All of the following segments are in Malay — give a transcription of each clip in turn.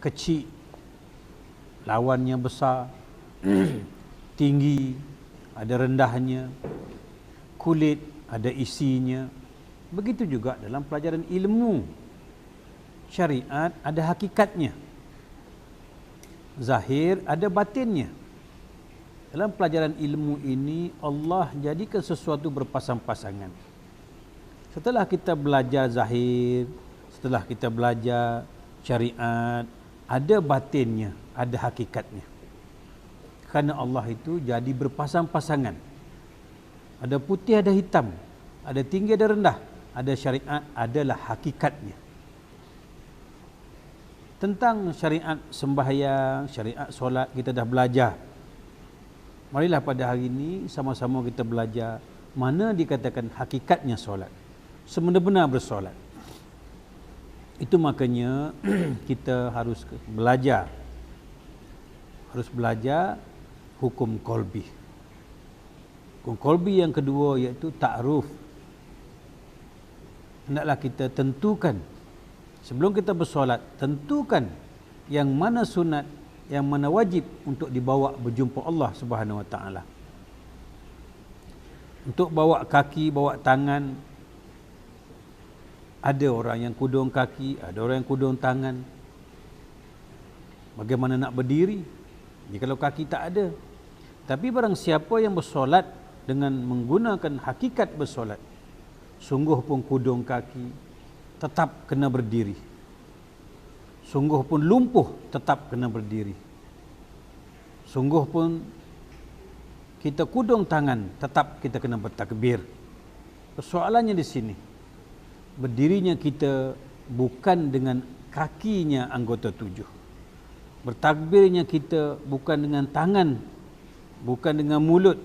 kecil, lawannya besar, tinggi, ada rendahnya, kulit, ada isinya. Begitu juga dalam pelajaran ilmu syariat, ada hakikatnya, zahir, ada batinnya. Dalam pelajaran ilmu ini Allah jadikan sesuatu berpasang-pasangan. Setelah kita belajar zahir, setelah kita belajar syariat, ada batinnya, ada hakikatnya. Karena Allah itu jadi berpasang-pasangan. Ada putih, ada hitam, ada tinggi, ada rendah, ada syariat, adalah hakikatnya. Tentang syariat sembahyang, syariat solat kita dah belajar. Marilah pada hari ini sama-sama kita belajar mana dikatakan hakikatnya solat, sebenar-benar bersolat. Itu makanya kita harus belajar hukum qalbi. Hukum qalbi yang kedua iaitu ta'aruf. Hendaklah kita tentukan sebelum kita bersolat, tentukan yang mana sunat, yang mana wajib untuk dibawa berjumpa Allah Subhanahu Wa Taala. Untuk bawa kaki, bawa tangan, ada orang yang kudung kaki, ada orang yang kudung tangan. Bagaimana nak berdiri jikalau kaki tak ada? Tapi barang siapa yang bersolat dengan menggunakan hakikat bersolat, sungguh pun kudung kaki tetap kena berdiri, sungguh pun lumpuh tetap kena berdiri, sungguh pun kita kudung tangan tetap kita kena bertakbir. Persoalannya di sini, berdirinya kita bukan dengan kakinya anggota tujuh, bertakbirnya kita bukan dengan tangan, bukan dengan mulut,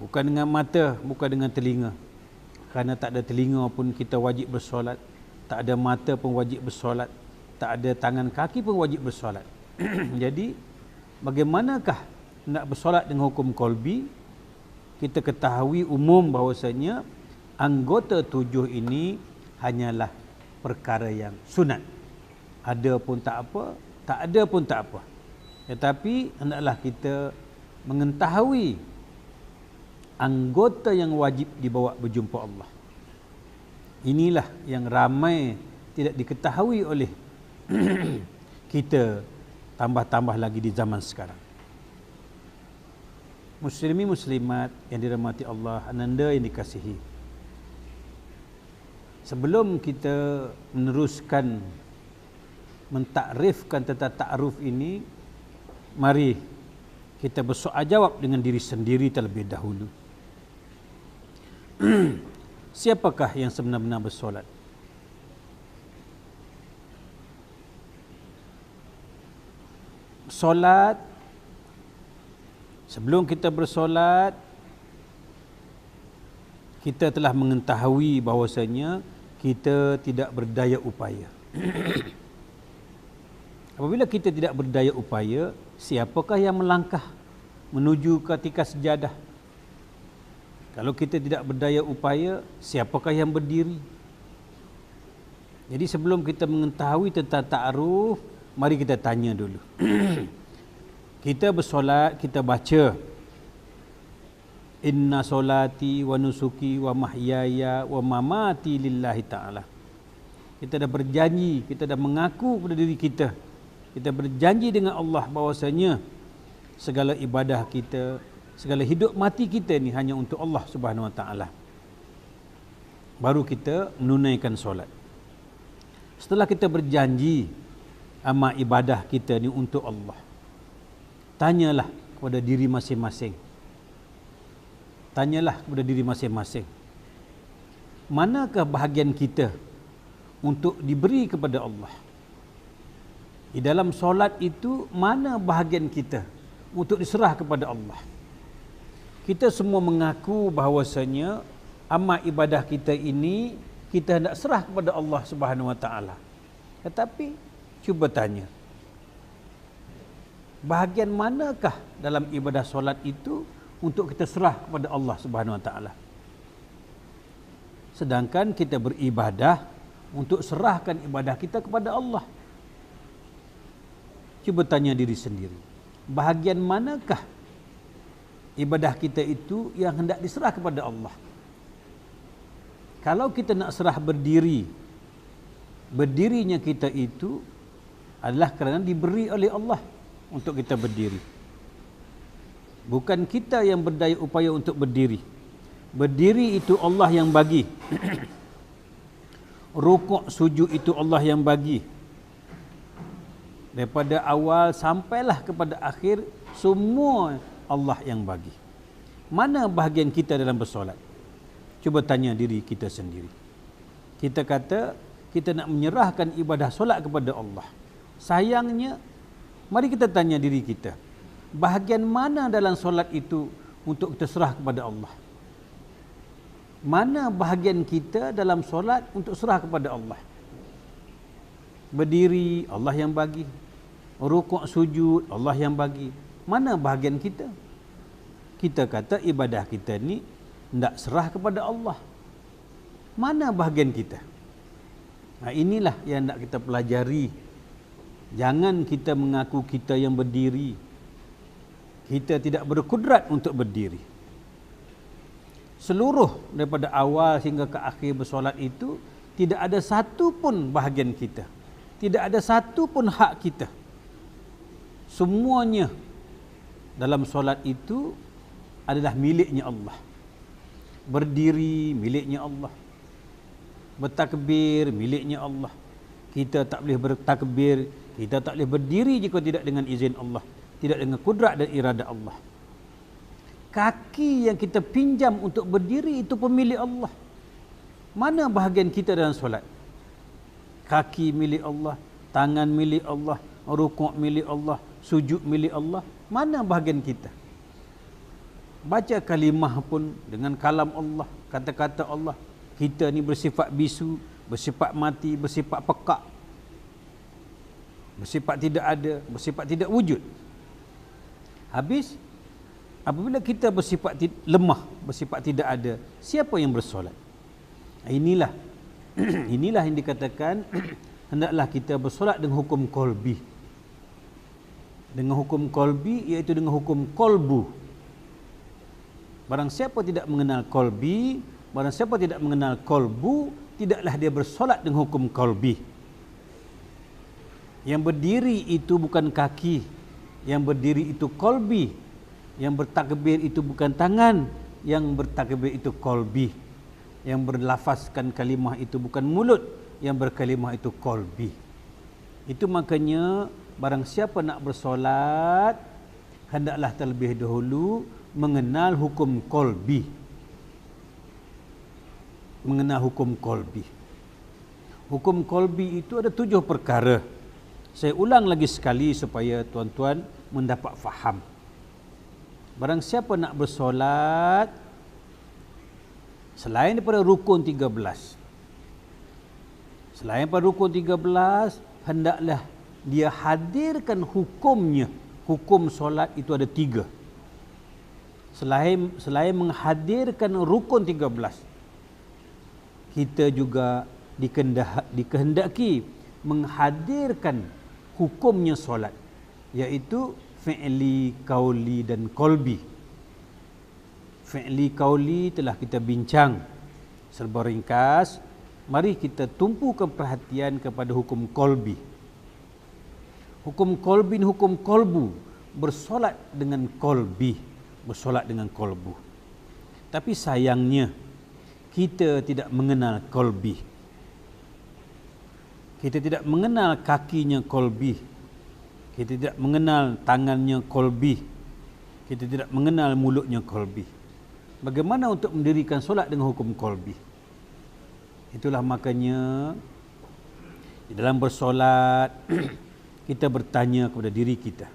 bukan dengan mata, bukan dengan telinga. Kerana tak ada telinga pun kita wajib bersolat, tak ada mata pun wajib bersolat, tak ada tangan kaki pun wajib bersolat. Jadi bagaimanakah nak bersolat dengan hukum qalbi? Kita ketahui umum bahawasanya anggota tujuh ini hanyalah perkara yang sunat. Ada pun tak apa, tak ada pun tak apa. Tetapi hendaklah kita mengetahui anggota yang wajib dibawa berjumpa Allah. Inilah yang ramai tidak diketahui oleh kita, tambah-tambah lagi di zaman sekarang. Muslimin muslimat yang dirahmati Allah, ananda yang dikasihi. Sebelum kita meneruskan mentakrifkan tentang ta'aruf ini, mari kita bersoal jawab dengan diri sendiri terlebih dahulu. Siapakah yang sebenar-benar bersolat? Solat, sebelum kita bersolat, kita telah mengetahui bahawasanya kita tidak berdaya upaya. Apabila kita tidak berdaya upaya, siapakah yang melangkah menuju ke tika sejadah? Kalau kita tidak berdaya upaya, siapakah yang berdiri? Jadi sebelum kita mengetahui tentang ta'aruf, mari kita tanya dulu. Kita bersolat, kita baca inna solati wa nusuki wa mahyaya wa mamati lillahi ta'ala. Kita dah berjanji, kita dah mengaku kepada diri kita, kita berjanji dengan Allah bahawasanya segala ibadah kita, segala hidup mati kita ni hanya untuk Allah Subhanahu Wa Taala. Baru kita menunaikan solat. Setelah kita berjanji amal ibadah kita ni untuk Allah, tanyalah kepada diri masing-masing. Tanyalah kepada diri masing-masing, manakah bahagian kita untuk diberi kepada Allah? Di dalam solat itu, mana bahagian kita untuk diserah kepada Allah? Kita semua mengaku bahawasanya amal ibadah kita ini kita hendak serah kepada Allah Subhanahu Wa Taala. Tetapi cuba tanya, bahagian manakah dalam ibadah solat itu untuk kita serah kepada Allah Subhanahu Wa Taala? Sedangkan kita beribadah untuk serahkan ibadah kita kepada Allah. Cuba tanya diri sendiri, bahagian manakah ibadah kita itu yang hendak diserah kepada Allah? Kalau kita nak serah berdiri, berdirinya kita itu adalah kerana diberi oleh Allah untuk kita berdiri. Bukan kita yang berdaya upaya untuk berdiri. Berdiri itu Allah yang bagi. Rukuk sujud itu Allah yang bagi. Daripada awal sampailah kepada akhir, semua Allah yang bagi. Mana bahagian kita dalam bersolat? Cuba tanya diri kita sendiri. Kita kata kita nak menyerahkan ibadah solat kepada Allah. Sayangnya, mari kita tanya diri kita, bahagian mana dalam solat itu untuk kita serah kepada Allah? Mana bahagian kita dalam solat untuk serah kepada Allah? Berdiri, Allah yang bagi. Rukuk sujud, Allah yang bagi. Mana bahagian kita? Kita kata ibadah kita ni hendak serah kepada Allah. Mana bahagian kita? Nah, inilah yang hendak kita pelajari. Jangan kita mengaku kita yang berdiri. Kita tidak berkudrat untuk berdiri. Seluruh daripada awal hingga ke akhir bersolat itu tidak ada satu pun bahagian kita. Tidak ada satu pun hak kita. Semuanya dalam solat itu adalah miliknya Allah. Berdiri miliknya Allah. Bertakbir miliknya Allah. Kita tak boleh bertakbir, kita tak boleh berdiri jika tidak dengan izin Allah, tidak dengan kudrat dan irada Allah. Kaki yang kita pinjam untuk berdiri itu pemilik Allah. Mana bahagian kita dalam solat? Kaki milik Allah, tangan milik Allah, rukuk milik Allah, sujud milik Allah. Mana bahagian kita? Baca kalimah pun dengan kalam Allah, kata-kata Allah. Kita ni bersifat bisu, bersifat mati, bersifat pekak, bersifat tidak ada, bersifat tidak wujud. Habis, apabila kita bersifat lemah, bersifat tidak ada, siapa yang bersolat? Inilah inilah yang dikatakan hendaklah kita bersolat dengan hukum qalbi. Dengan hukum qalbi, iaitu dengan hukum qalbu. Barang siapa tidak mengenal qalbi, barang siapa tidak mengenal qalbu, tidaklah dia bersolat dengan hukum qalbi. Yang berdiri itu bukan kaki, yang berdiri itu qalbi. Yang bertakbir itu bukan tangan, yang bertakbir itu qalbi. Yang berlafazkan kalimah itu bukan mulut, yang berkalimah itu qalbi. Itu makanya barang siapa nak bersolat, hendaklah terlebih dahulu mengenal hukum qalbi. Mengenal hukum qalbi. Hukum qalbi itu ada 7 perkara. Saya ulang lagi sekali supaya tuan-tuan mendapat faham. Barang siapa nak bersolat, selain daripada rukun 13, selain daripada rukun 13, hendaklah dia hadirkan hukumnya. Hukum solat itu ada 3. Selain menghadirkan rukun 13, kita juga dikehendaki menghadirkan hukumnya solat, iaitu fi'li, qauli dan qalbi. Fi'li, qauli telah kita bincang serba ringkas. Mari kita tumpukan perhatian kepada hukum qalbi. Hukum qalbi dan hukum qalbu, bersolat dengan qalbi, bersolat dengan qalbu. Tapi sayangnya kita tidak mengenal qalbi. Kita tidak mengenal kakinya qalbi. Kita tidak mengenal tangannya qalbi. Kita tidak mengenal mulutnya qalbi. Bagaimana untuk mendirikan solat dengan hukum qalbi? Itulah makanya di dalam bersolat kita bertanya kepada diri kita.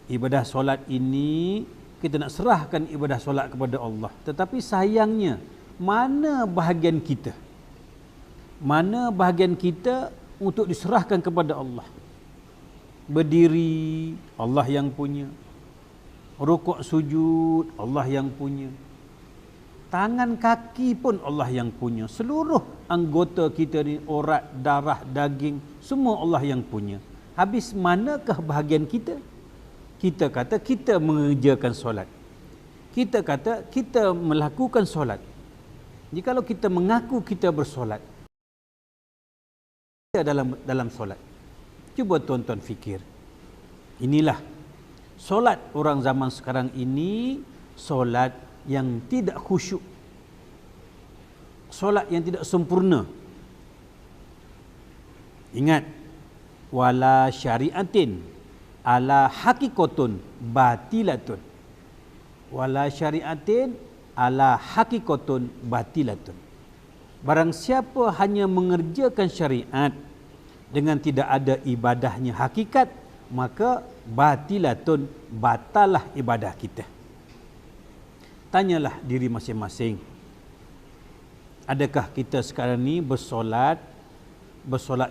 Ibadah solat ini kita nak serahkan ibadah solat kepada Allah. Tetapi sayangnya, mana bahagian kita? Mana bahagian kita untuk diserahkan kepada Allah? Berdiri, Allah yang punya. Rukuk sujud, Allah yang punya. Tangan kaki pun Allah yang punya. Seluruh anggota kita ni, urat, darah, daging, semua Allah yang punya. habis manakah bahagian kita? Kita kata kita mengerjakan solat. Kita kata kita melakukan solat. Jikalau kita mengaku kita bersolat, kita dalam solat. Cuba tuan-tuan fikir. Inilah solat orang zaman sekarang ini, solat yang tidak khusyuk. Solat yang tidak sempurna. Ingat, wala syari'atin ala hakikotun batilatun. Wala syari'atin ala hakikotun batilatun. Barang siapa hanya mengerjakan syariat dengan tidak ada ibadahnya hakikat, maka batilatun, batalah ibadah kita. Tanyalah diri masing-masing. Adakah kita sekarang ni bersolat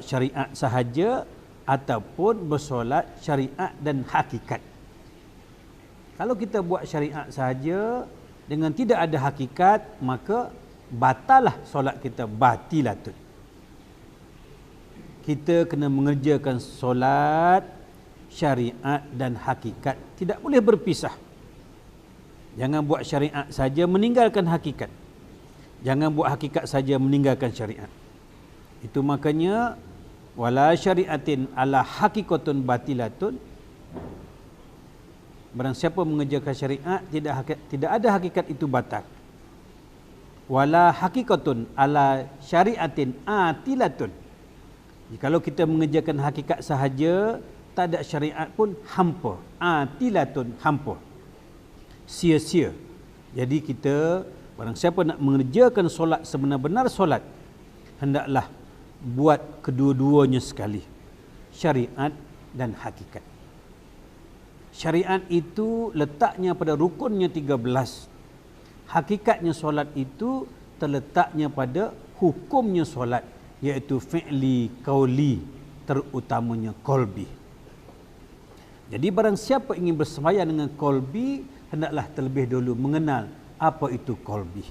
syariat sahaja ataupun bersolat syariat dan hakikat? Kalau kita buat syariat sahaja dengan tidak ada hakikat, maka batalah solat kita, batilatun. Kita kena mengerjakan solat syariat dan hakikat, tidak boleh berpisah. Jangan buat syariat saja meninggalkan hakikat. Jangan buat hakikat saja meninggalkan syariat. Itu makanya wala syariatin ala hakikatun batilatun. Barang siapa mengerjakan syariat tidak ada hakikat, itu batal. Wala hakikatun ala syariatin atilatun. Jikalau kita mengerjakan hakikat sahaja, tak ada syariat pun hampa. Atilatun, hampa. Sia-sia. Jadi kita, barang siapa nak mengerjakan solat sebenar-benar solat, hendaklah buat kedua-duanya sekali, syariat dan hakikat. Syariat itu letaknya pada rukunnya 13. Hakikatnya solat itu terletaknya pada hukumnya solat, iaitu fi'li, qauli, terutamanya qalbi. Jadi barang siapa ingin bersembahyang dengan qalbi, hendaklah terlebih dahulu mengenal apa itu qalbi.